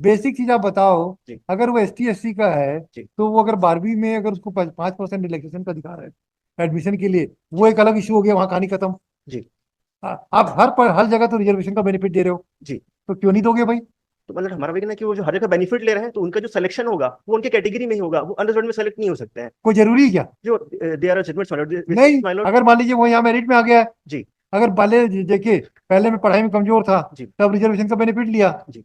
Basic चीज आप बताओ। जी अगर वो ST SC का है जी तो वो अगर 12वीं में अगर उसको 5% रिलैक्सेशन का अधिकार है एडमिशन के लिए, वो जी एक अलग इशू हो गया, वहां कहानी खत्म। जी आप हर जगह तो रिजर्वेशन का बेनिफिट दे रहे हो, जी। तो क्यों नहीं दोगे भाई? तो मतलब हमारा भी कहना है कि वो जो हर जगह बेनिफिट ले रहे हैं तो उनका जो सिलेक्शन होगा वो उनके कैटेगरी में ही होगा, वो अनरिजर्व में सेलेक्ट नहीं हो सकते हैं। कोई जरूरी है क्या? जो दे आर जजमेंट्स नहीं। My Lord. अगर मान लीजिए वो यहाँ मेरिट में आ गया है, जी अगर पहले देखिए पहले मैं पढ़ाई में कमजोर था, जी तब रिजर्वेशन का बेनिफिट लिया, जी है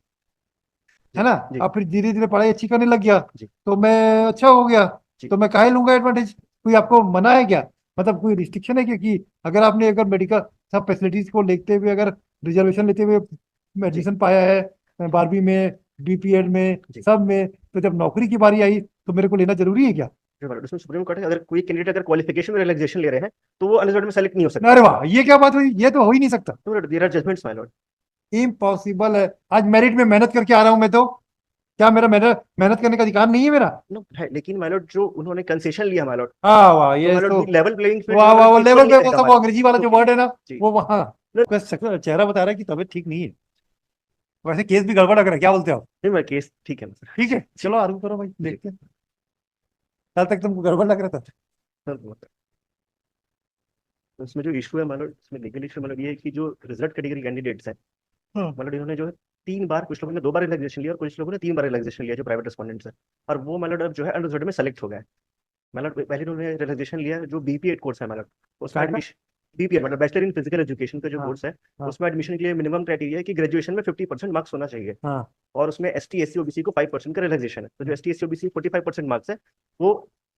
जी ना? जी अब फिर धीरे धीरे पढ़ाई अच्छी करने लग गया, जी तो मैं अच्छा हो गया, जी तो मैं काहे लूंगा एडवांटेज? कोई आपको मना है क्या? मतलब कोई रिस्ट्रिक्शन है क्या कि अगर आपने अगर मेडिकल सब फैसिलिटीज को लेते हुए अगर रिजर्वेशन लेते हुए जी एडमिशन पाया है 12वीं में, BPED में, जी। सब में, तो जब नौकरी की बारी आई तो मेरे को लेना जरूरी है क्या? जी माय लॉर्ड, उसमें सुप्रीम कोर्ट है अगर कोई कैंडिडेट अगर क्वालिफिकेशन में रिलैक्सेशन ले रहे हैं तो वो अनरिजर्व में सेलेक्ट नहीं हो सकता अरे है। वाह, ये क्या बात हुई? ये तो हो ही नहीं सकता। तो there are judgments my lord. Impossible है। आज मेरिट में मेहनत करके आ रहा हूं मैं, तो क्या मेरा मेहनत मेहनत करने का अधिकार नहीं है मेरा? नो है, लेकिन माय लॉर्ड जो उन्होंने कंसेशन लिया माय लॉर्ड, हाँ वाह, तो ये माय लॉर्ड तो लेवल प्लेइंग फील्ड वाह माय वाह, लॉर्ड वो इक्वल लेवल नहीं पे वो रहेगा सब वो हमारा। अंग्रेजी वाला जो क्योंकि वर्ड है ना, जी वो वहाँ नहीं चेहरा बता रहा है कि तबीयत ठीक नहीं है। वैसे केस भी गड़बड़ लग रहा है, क्या बोलते हो आप? नहीं, मैं केस ठीक है सर। ठीक है, जी चलो आर्गू करो भाई, जी देखते हैं। कल तक तुमको गड़बड़ लग रहा था। सर। तो इसमें जो इशू है मतलब इसमें लीगल इशू मतलब ये है कि जो रिजर्व कैटेगरी कैंडिडेट्स हैं, हाँ। मतलब इन्होंने जो है 3 बार, कुछ लोगों ने 2 बार रिलैक्सेशन लिया और कुछ लोगों ने 3 बार रिलैक्सेशन लिया जो प्राइवेट रेस्पोंडेंट्स है। और वो मतलब अब जो है अनरिजर्व में सेलेक्ट हो गए। मतलब पहले उन्होंने रिलैक्सेशन लिया जो BP8 कोर्स है, मतलब उसमें क्या का? एडमिशन BP8 मतलब बैचलर इन फिजिकल एजुकेशन का जो हाँ कोर्स है, हाँ उसमें एडमिशन के लिए मिनिमम क्राइटेरिया है कि ग्रेजुएशन में 50% मार्क्स होना चाहिए। हाँ और उसमें ST SC OBC को 5% का रिलैक्सेशन है, तो जो ST SC OBC 45% मार्क्स है वो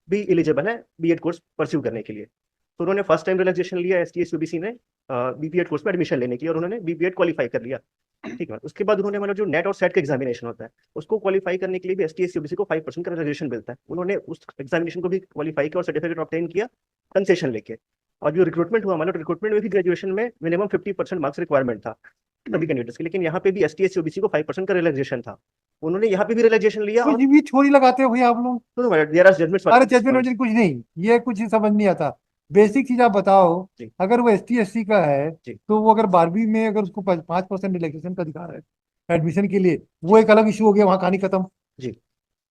भी एलिजिबल है B.Ed कोर्स परस्यू करने के लिए। तो उन्होंने फर्स्ट टाइम रिलैक्सेशन लिया ST SC OBC ने BP8 कोर्स में एडमिशन लेने के लिए, और उन्होंने BP8 क्वालिफाई कर लिया। ठीक है, उसके बाद उन्होंने मतलब जो नेट और सेट का एग्जामिनेशन होता है उसको क्वालिफाई करने के लिए भी ST SC OBC को 5% का रिजर्वेशन मिलता है। उन्होंने उस एग्जामिनेशन को भी क्वालिफाई किया और सर्टिफिकेट ऑब्टेन किया कंसेशन लेके। और जो रिक्रूटमेंट हुआ मतलब रिक्रूटमेंट में भी ग्रेजुएशन में मिनिमम 50% मार्क्स रिक्वायरमेंट था सभी कैंडिडेट्स के, लेकिन यहाँ पे भी ST SC OBC को 5% का रिलैक्सेशन था। उन्होंने यहाँ पे भी रिलैक्सेशन लिया कुछ और भी छोरी लगाते हो भैया आप लोग। तो देयर आर जजमेंट्स अरे दिस जजमेंट पॉइंट। वजमेंट कुछ नहीं, ये कुछ ही समझ नहीं आता। बेसिक चीज आप बताओ। जी अगर वो ST SC का है जी तो वो अगर 12वीं में अगर उसको 5% रिलैक्सेशन का अधिकार है एडमिशन के लिए, वो जी एक अलग इशू हो गया, वहां कहानी खत्म। जी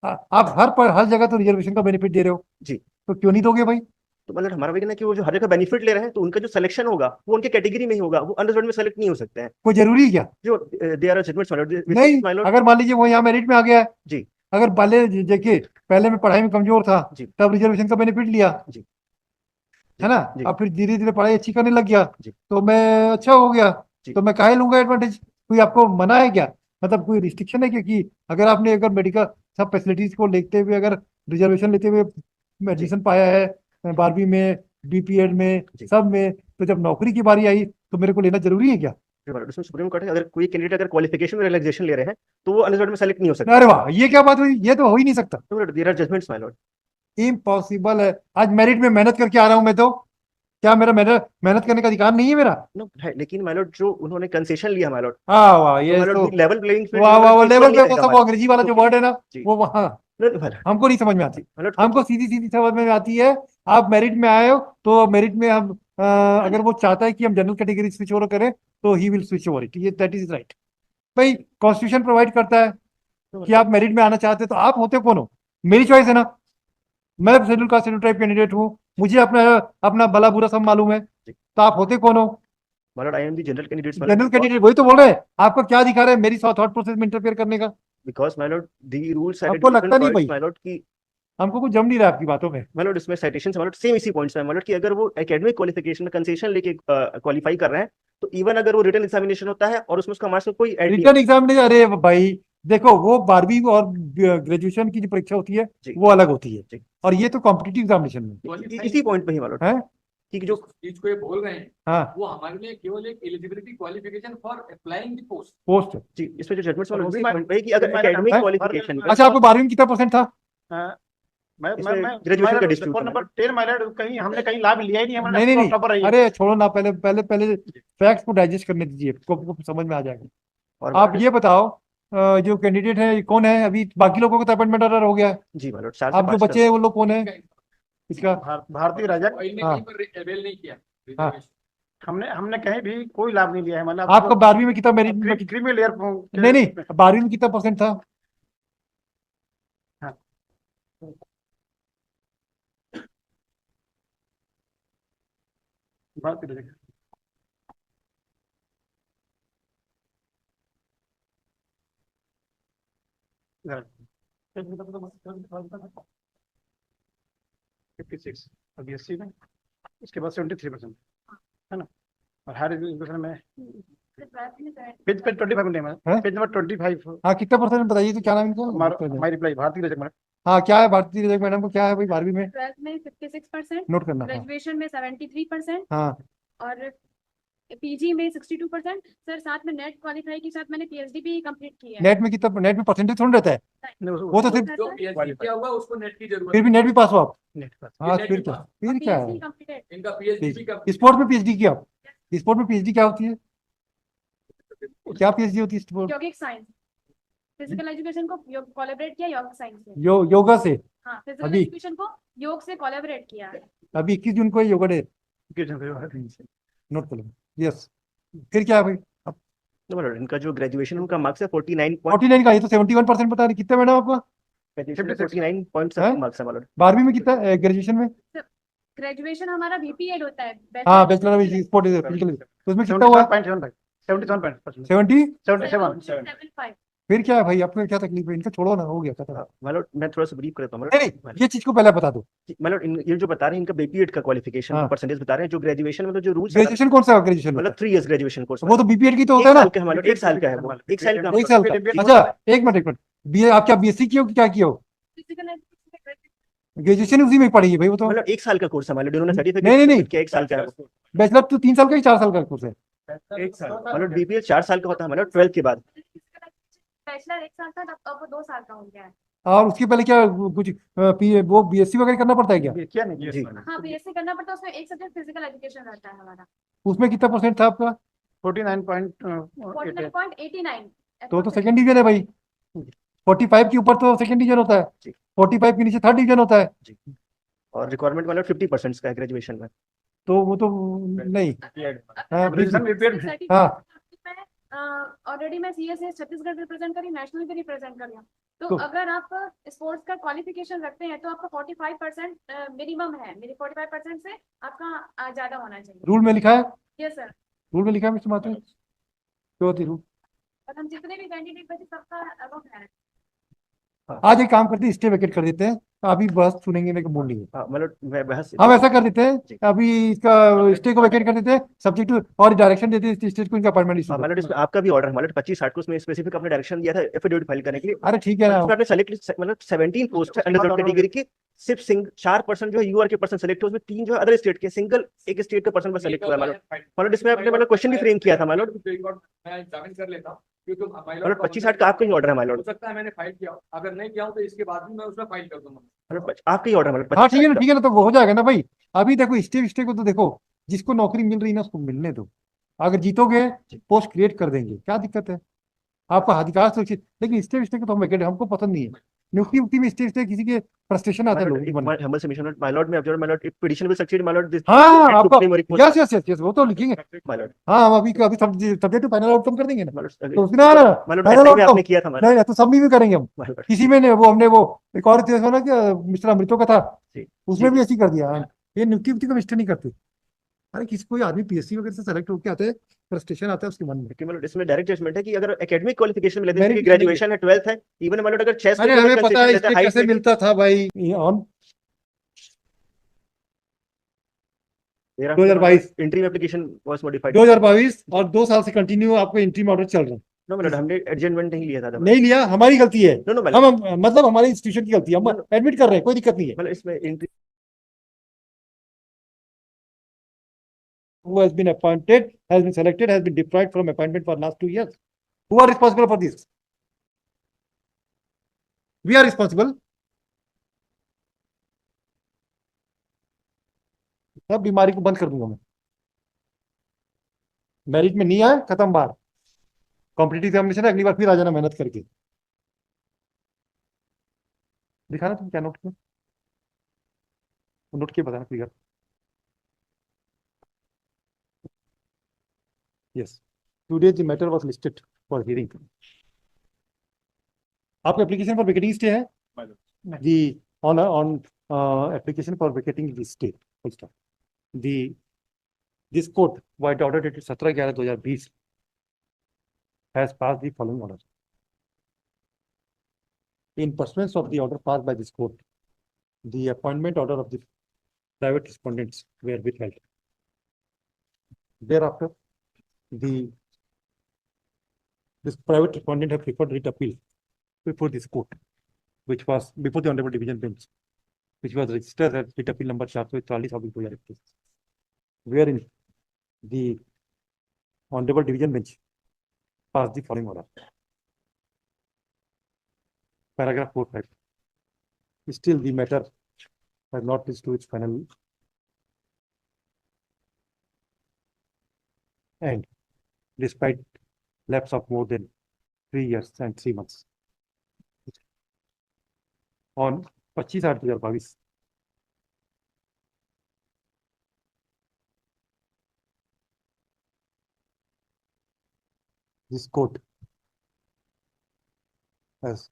आप हर जगह तो रिजर्वेशन का बेनिफिट दे रहे हो, जी। तो क्यों नहीं दोगे भाई? तो मतलब हमारा भी कहना है कि वो जो हर जगह बेनिफिट ले रहे हैं तो उनका जो सिलेक्शन होगा वो उनके कैटेगरी में ही होगा, वो अनरिजर्व में सेलेक्ट नहीं हो सकते हैं। कोई जरूरी है क्या? जो दे आर जजमेंट्स नहीं। My Lord. अगर मान लीजिए वो यहाँ मेरिट में आ गया है, जी अगर पहले देखिए पहले मैं पढ़ाई में कमजोर था, जी तब रिजर्वेशन का बेनिफिट लिया, जी है जी ना? जी अब फिर धीरे धीरे पढ़ाई अच्छी करने लग गया, जी तो मैं अच्छा हो गया, जी तो मैं काहे लूंगा एडवांटेज? कोई आपको मना है क्या? मतलब कोई रिस्ट्रिक्शन है क्या कि अगर आपने अगर मेडिकल सब फैसिलिटीज को लेते हुए अगर रिजर्वेशन लेते हुए जी एडमिशन पाया है 12वीं में, BPED में, जी। सब में, तो जब नौकरी की बारी आई तो मेरे को लेना जरूरी है क्या? उसमें सुप्रीम कोर्ट है अगर कोई कैंडिडेट अगर क्वालिफिकेशन में रिलैक्सेशन ले रहे हैं तो वो अनरिजर्व में सेलेक्ट नहीं हो सकता अरे है। वाह, ये क्या बात हुई? ये तो हो ही नहीं सकता। तो there are judgments my lord. Impossible है। आज मेरिट में मेहनत करके आ रहा हूं मैं, तो क्या मेरा मेहनत मेहनत करने का अधिकार नहीं है मेरा? नो है, लेकिन माय लॉर्ड जो उन्होंने कंसेशन लिया माय लॉर्ड, हाँ वाह, तो ये माय लॉर्ड तो लेवल प्लेइंग फील्ड वाह माय वाह, लॉर्ड वो इक्वल लेवल नहीं पे वो रहेगा सब वो हमारा। अंग्रेजी वाला जो क्योंकि वर्ड है ना, जी वो वहाँ नहीं माय लॉर्ड। हमको नहीं समझ में जी आती। माय लॉर्ड हमको क्योंकि सीधी सीधी समझ में आती है। आप मेरिट में आए हो तो मेरिट में हम अगर वो चाहता है कि हम जनरल कैटेगरी स्विच ओवर करें, तो he will switch over it, ये दैट इज राइट। भाई कॉन्स्टिट्यूशन प्रोवाइड करता है कि आप मेरिट में आना चाहते हैं, तो आप होते कौन हो? मेरी चॉइस है ना। मैं schedule caste schedule tribe candidate हूँ, मुझे अपना अपना भला बुरा सब मालूम है, जी तो आप होते कौन हो? My Lord I am the general candidates my Lord general candidate, वही तो बोल रहे हैं। आपका क्या अधिकार है मेरी थॉट प्रोसेस में इंटरफेयर करने का? Because my lord the rules at आपको डिफरेंट लगता नहीं पॉइंट्स भाई? माय लॉर्ड की। हमको कुछ जम नहीं रहा है आपकी बातों में। माय लॉर्ड इसमें साइटेशन माय लॉर्ड सेम इसी पॉइंट्स है माय लॉर्ड कि अगर वो एकेडमिक क्वालिफिकेशन में कंसेशन लेके क्वालिफाई कर रहे हैं तो इवन अगर वो रिटन एग्जामिनेशन होता है और उसमें उसका मार्क्स में कोई ऐड नहीं रिटर्न होता। एग्जाम नहीं, अरे भाई देखो, वो 12वीं और ग्रेजुएशन की जो परीक्षा होती है जी वो अलग होती है, जी। और ये तो कॉम्पिटिटिव एग्जामिनेशन में इसी पॉइंट पे ही माय लॉर्ड है। कि जो चीज को ये बोल रहे हैं हाँ, वो हमारे लिए केवल एक eligibility qualification for applying the post. Post. जी इसमें जो जजमेंट्स और वाला वो भी इसी मैं पॉइंट पे है कि अगर मैंने एकेडमिक है? क्वालिफिकेशन में अच्छा, आपको 12वीं में कितना परसेंट था? हाँ, मैं इसमें मैं ग्रेजुएशन का मैं डिस्प्यूट फोन है नंबर मैडम। 10 माइलर कहीं हमने कहीं लाभ लिया ही नहीं, हमारा नहीं नहीं नहीं, टॉपर रही है। अरे छोड़ो ना, पहले पहले पहले फैक्ट्स को डाइजेस्ट करने दीजिए, को समझ में आ जाएगा। और आप मैडम ये बताओ, जो कैंडिडेट है ये कौन है? अभी बाकी लोगों का तो अपॉइंटमेंट ऑर्डर हो गया है, जी माय लॉर्ड 4 से आप जो 5 का। बचे हैं वो लोग कौन है इसका? भारतीय राजक। ऑयल ने हाँ कहीं पर अवेल नहीं किया हाँ। रिजर्वेशन। हमने हमने कहीं भी कोई लाभ नहीं लिया है, मतलब आपका 12वीं में कितना मेरिट में? क्रीमी लेयर नहीं नहीं, 12वीं में कितना परसेंट था? भारती रजक इधर 56 और बीएससी में उसके बाद 73% है ना। और हायर एजुकेशन में पेज पेज 25 मिनट में हैं? पेज नंबर 25 हाँ कितना परसेंट बताइए तो क्या नाम इनका हमारी रिप्लाई भारती रजक मैडम। हाँ क्या है भारती रजक मैडम को क्या है भाई 12वीं में 12th में 56%, नोट करना। हाँ ग्रेजुएशन में 73% हाँ और पीजी में 62%। सर साथ में नेट क्वालिफाई के साथ मैंने पीएचडी भी कंप्लीट की है। नेट में कितना नेट में परसेंटेज थोड़ा रहता है नहीं, वो तो सिर्फ सर, जो सर, PhD किया हुआ उसको नेट की जरूरत फिर भी नेट भी पास हो आप नेट पास। हाँ नेट फिर भी क्या पास। फिर क्या पीएचडी है कंप्लीटेड। इनका PhD भी complete स्पोर्ट्स में पीएचडी किया आप स्पोर्ट में पीएचडी क्या होती है क्या पीएचडी होती है स्पोर्ट यौगिक साइंस, फिजिकल एजुकेशन को कोलैबोरेट किया यौगिक साइंस से। योगा से हाँ, फिजिकल अभी- एजुकेशन को योग से कोलैबोरेट किया। अभी 21 जून को है योगा डे नोट कर लो यस फिर क्या है भाई No, my lord, इनका जो ग्रेजुएशन उनका मार्क्स है 49 49 का ये तो 71% बता रहे कितने मैडम आपका 49 पॉइंट हैं? मार्क्स है my lord। 12वीं में कितना ग्रेजुएशन में ग्रेजुएशन हमारा बीपीएड होता है। हाँ बैचलर ऑफ स्पोर्ट फिजिकल तो उसमें कितना हुआ 77.75 70 77 75। फिर क्या है भाई आपको क्या तकलीफ है इनका छोड़ो ना हो गया खत्म my lord, मैं थोड़ा सा ब्रीफ करता हूँ my नहीं lord। नहीं ये चीज को पहले बता दो my lord, ये जो बता रहे हैं इनका बीपीएड का क्वालिफिकेशन हाँ। परसेंटेज बता रहे हैं जो ग्रेजुएशन में तो जो रूल्स ग्रेजुएशन कौन सा ग्रेजुएशन मतलब 3 इयर्स ग्रेजुएशन कोर्स वो तो बीपीएड की तो होता है ना एक साल का है my lord, एक साल का है वो एक साल का एक साल का अच्छा एक मिनट बी आप क्या बीएससी किया हो कि क्या किया हो फिजिकल एजुकेशन ग्रेजुएशन उसी में पढ़ी है भाई वो तो मतलब एक साल का कोर्स है my lord, इन्होंने सर्टिफिकेट नहीं। किया एक साल का है वो। बैचलर तो 3 साल का ही 4 साल का कोर्स है एक साल मतलब बीपीएल 4 साल का होता है मतलब 12 के बाद। बैचलर 1 साल था अब वो 2 साल का हो गया है। और उसके पहले क्या कुछ वो बीएससी वगैरह करना पड़ता है क्या क्या नहीं जी। हाँ बीएससी करना पड़ता है, उसमें एक सब्जेक्ट फिजिकल एजुकेशन रहता है हमारा। उसमें कितना परसेंट था आपका 49.8 49.89। तो सेकंड डिवीजन है भाई 45 के ऊपर तो सेकंड डिवीजन होता है जी। 45 के नीचे थर्ड डिवीजन होता है और रिक्वायरमेंट मतलब 50% का है ग्रेजुएशन में। तो वो तो नहीं हाँ ग्रेजुएशन बीपीएड हाँ ऑलरेडी मैं सीएसए छत्तीसगढ़ रिप्रेजेंट करी, नेशनल भी रिप्रेजेंट कर लिया। तो तो- अगर आप स्पोर्ट्स का क्वालिफिकेशन रखते हैं तो आपका 45% मिनिमम है। मेरी 45% से आपका ज्यादा होना चाहिए। रूल में लिखा है यस सर। रूल में लिखा है मिस्टर माथुर क्यों होती रूल और हम जितने भी कैंडिडेट बचे सबका अबव है। आज एक काम करते हैं स्टे वेकेट कर देते हैं अभी बस सुनेंगे मेरे को मूड नहीं है हाँ मतलब मैं बहस हम ऐसा कर देते जी। हैं अभी इसका स्टे को वेकेट कर देते हैं सब्जेक्ट और डायरेक्शन देते हैं स्टेट को इनका अपॉइंटमेंट इशू हाँ मतलब इसमें आपका भी ऑर्डर है मतलब 25-60 को उसमें स्पेसिफिक अपने डायरेक्शन दिया था एफिडेविट फाइल करने के लिए। अरे ठीक है ना इसमें आपने सेलेक्ट मतलब 17 पोस्ट है अंडर कैटेगरी की सिर्फ 4% जो है यूआर के पर्सन सेलेक्ट हुए उसमें 3 जो है अदर स्टेट के सिंगल एक स्टेट का पर्सन बस सेलेक्ट हुआ है मतलब इसमें आपने मतलब क्वेश्चन भी फ्रेम किया था मतलब मैं एग्जामिन कर लेता हूँ क्योंकि मतलब 25-60 का आपका ही ऑर्डर है हो मतलब सकता है मैंने फाइल किया हो। अगर नहीं किया हूं तो इसके बाद भी मैं उसमें फाइल कर दूंगा। आपका ही ऑर्डर मतलब हाँ ठीक है ना तो वो हो जाएगा ना भाई अभी देखो स्टे को तो देखो जिसको नौकरी मिल रही है ना उसको मिलने दो अगर जीतोगे पोस्ट क्रिएट कर देंगे क्या दिक्कत है आपका अधिकार सुरक्षित लेकिन स्टे को तो हम वेकेट हमको पसंद नहीं है नियुक्ति उक्ति में स्टे किसी के फ्रस्ट्रेशन आता है लोगों को बनने। humble submission my lord में observe my lord petition will succeed my lord this हाँ to आपका claim or request, यस वो तो लिखेंगे my lord हाँ हम अभी सब्जेक्ट टू फाइनल आउटकम कर देंगे ना my lord तो उसमें ना my lord फाइनल ऐसे में आउटकम आपने किया था my lord नहीं तो सब में भी करेंगे हम my lord किसी में ने वो हमने वो एक और केस हो ना कि मिस्टर अमृतो का था जी, उसमें जी, भी ऐसी कर दिया हाँ। ये नियुक्ति उक्ति का मिस्टर नहीं करते अरे किसी कोई आदमी पीएससी वगैरह से सेलेक्ट होकर आते हैं फ्रस्ट्रेशन आता है उसके मन में क्योंकि मतलब इसमें डायरेक्ट जजमेंट है कि अगर एकेडमिक क्वालिफिकेशन मिले जैसे Merit कि ग्रेजुएशन है 12th है इवन मतलब अगर 6 अरे हमें पता है इससे कैसे मिलता था भाई on 2022 interim application was modified 2022 और 2 साल से कंटिन्यू आपको इंट्रीम ऑर्डर चल रहा है नो मतलब हमने एडजमेंट नहीं लिया था तब नहीं लिया हमारी गलती है नो नो हम मतलब हमारी इंस्टीट्यूशन की गलती है हम No, एडमिट कर रहे हैं कोई दिक्कत नहीं है मतलब इसमें entry who has been appointed has been selected has been deprived from appointment for last 2 years who are responsible for this we are responsible सब बीमारी को बंद कर दूंगा मैं मेरिट में नहीं आए खत्म बात कॉम्पिटिटिव एग्जामिनेशन है अगली बार फिर आ जाना मेहनत करके दिखाना तुम क्या नोट किया नोट किया बताना figure yes today the matter was listed for hearing आपका एप्लीकेशन फॉर विकेटिंग स्टे है जी on application for vacating the stay. Full stop. This court, by the order dated 17/11/2020, has passed the following order. In pursuance of the order passed by this court, the appointment order of the private respondents were withheld. Thereafter, this private respondent have preferred writ appeal before this court, which was before the Honorable Division Bench, which was registered as writ appeal number 440/2021, wherein the Honorable Division Bench passed the following order. Paragraph 4.5. Still, the matter has not reached to its final end, despite lapse of more than 3 years and 3 months. On 25/8/2022, this court has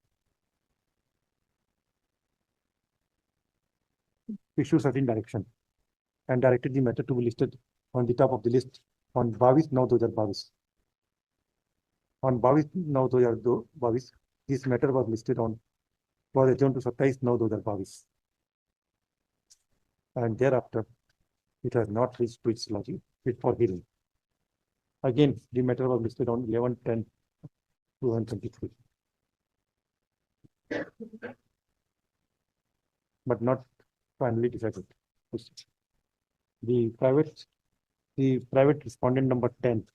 issued certain direction and directed the matter to be listed on the top of the list on 22/9/2022. On 22/9/2022, this matter was listed on, was adjourned to 27/9/2022. And thereafter, it has not reached to its logic for hearing. Again, the matter was listed on 11/10/2023. But not finally decided. The private respondent number 10,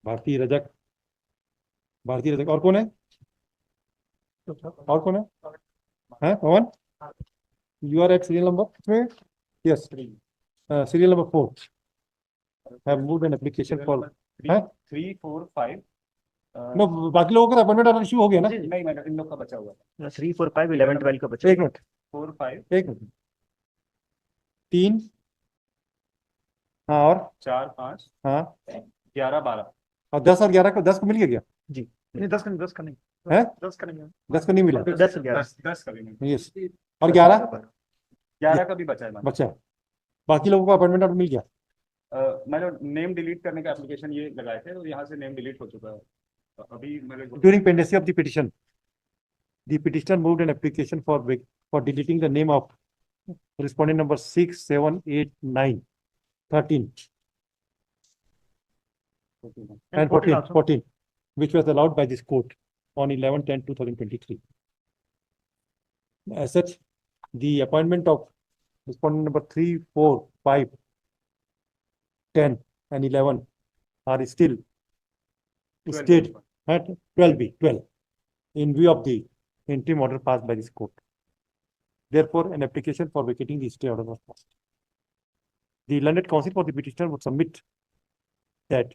Bharti Rajak, और कौन है? और कौन है? हैं? Pawan? You are at serial number 3? Yes. Serial number 4. Have moved an application for 3, 4, 5. No, बाकी लोगों का अपॉइंटमेंट ऑर्डर इशू हो गया ना? नहीं मैडम, इन लोग का बचा हुआ है। 3, 4, 5, 11, 12 का बचा। 1 मिनट, 4, 5, 1 मिनट। 3, हाँ, और 4, 5, हाँ, 11, 12। और 10 और 11 को 10 को मिल गया क्या? नहीं 10 का नहीं, 10 का नहीं है? 10 का नहीं, 10 को नहीं मिला। 10, 11, 10 का भी नहीं, यस, और 11 11 का भी बचा है मैडम। बच्चा, बाकी लोगों को अपॉइंटमेंट ऑर्डर मिल गया। मैंने नेम डिलीट करने का एप्लीकेशन ये लगाए थे और यहाँ से नेम डिलीट हो चुका है अभी मैंने। During pendency of the petition, the petitioner moved an application for deleting the name of respondent number 6, 7, 8, 9, 13, and 14, which was allowed by this court on 11/10/2023. As such, the appointment of respondent number 3, 4, 5, 10, and 11 are still stayed at 12 in view of the interim order passed by this court. Therefore, an application for vacating the stay order was passed. The learned counsel for the petitioner would submit that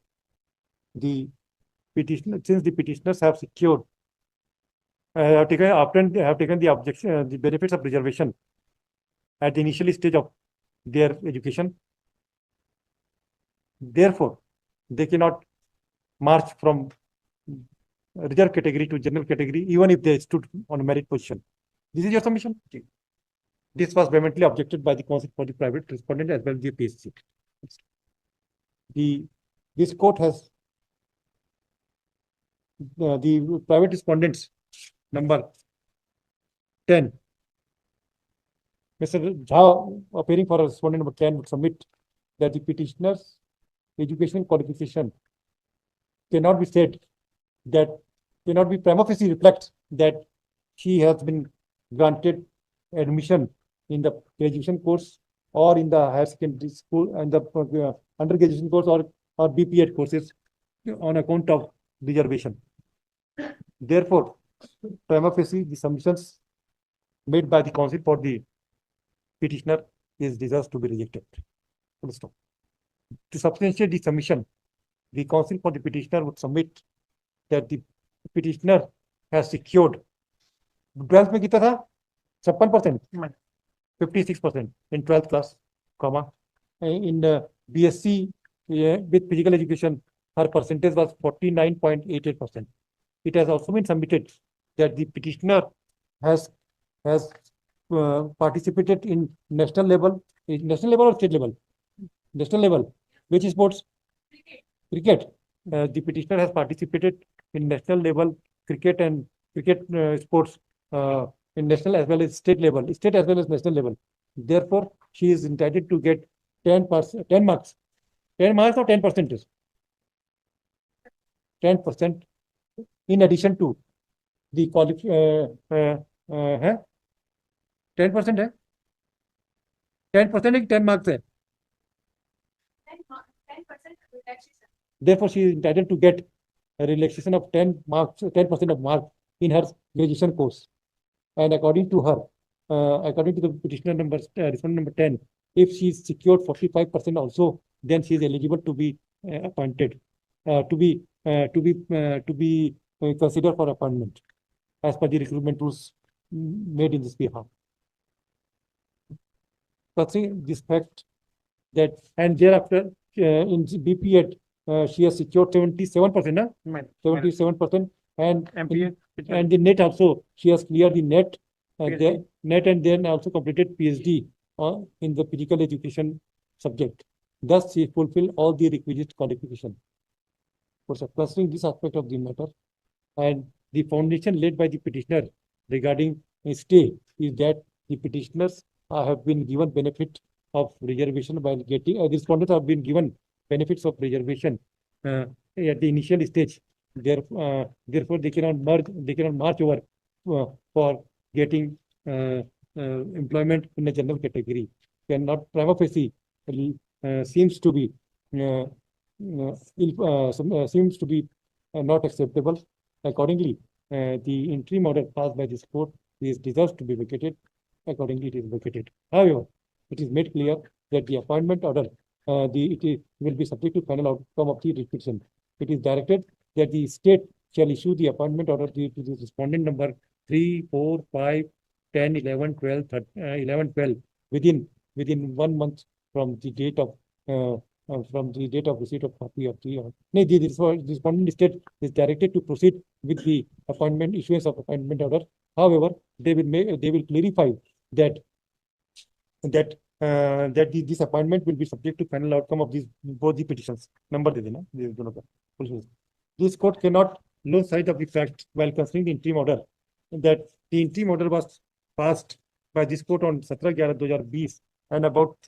the petitioner, since the petitioners have secured, have taken the objection, the benefits of reservation at the initial stage of their education, therefore, they cannot march from reserve category to general category, even if they stood on a merit position. This is your submission. This was vehemently objected by the counsel for the private respondent as well as the PSC. This court has the private respondents number 10. Mr. Jha, appearing for respondent number 10, would submit that the petitioner's education qualification cannot be said that cannot be prima facie reflect that she has been granted admission in the graduation course or in the higher secondary school and the undergraduation course or BPEd courses on account of reservation. Therefore, prima facie the submissions made by the counsel for the petitioner is deserves to be rejected. To substantiate the submission, the counsel for the petitioner would submit that the petitioner has secured 12th में कितना था 56%, 56% in 12th class, comma in BSc with physical education her percentage was 49.88%. It has also been submitted that the petitioner has participated in national level or state level? National level. Which sports? Cricket. The petitioner has participated in national level cricket and cricket sports in national as well as state level, state as well as national level. Therefore, she is entitled to get 10 marks. 10 marks or 10%? 10% in addition to the 10% है 10% है कि 10 marks है 10% relaxation. therefore she is entitled to get a relaxation of 10 marks 10% of mark in her graduation course, and according to her according to the petitioner respondent number 10, if she is secured 45% also, then she is eligible to be appointed to be considered for appointment as per the recruitment rules made in this behalf. Considering this fact that, and thereafter in BPED she has secured 77%, 77%, and MPA, and the net also she has cleared the net, PhD. net, and then also completed PhD in the physical education subject. Thus, she fulfilled all the requisite qualification. For considering this aspect of the matter, and the foundation laid by the petitioner regarding a stay is that the petitioners have been given benefit of reservation by getting the respondents have been given benefits of reservation at the initial stage. Therefore, they cannot march over for getting employment in a general category. Cannot prima facie seems to be not acceptable. Accordingly, the interim order passed by this court deserves to be vacated. Accordingly, it is vacated. However, it is made clear that the appointment order will be subject to final outcome of the petition. It is directed that the state shall issue the appointment order to the respondent number 3, 4, 5, 10, 11, 12, 11, 12 within 1 month from the date of receipt of copy of the respondent state is directed to proceed with the issuance of appointment order. However, they will clarify that this appointment will be subject to final outcome of both the petitions. Number दे देना, ये दोनों का. This court cannot lose sight of the fact while considering the interim order that the interim order was passed by this court on 17/11/2020 and about 3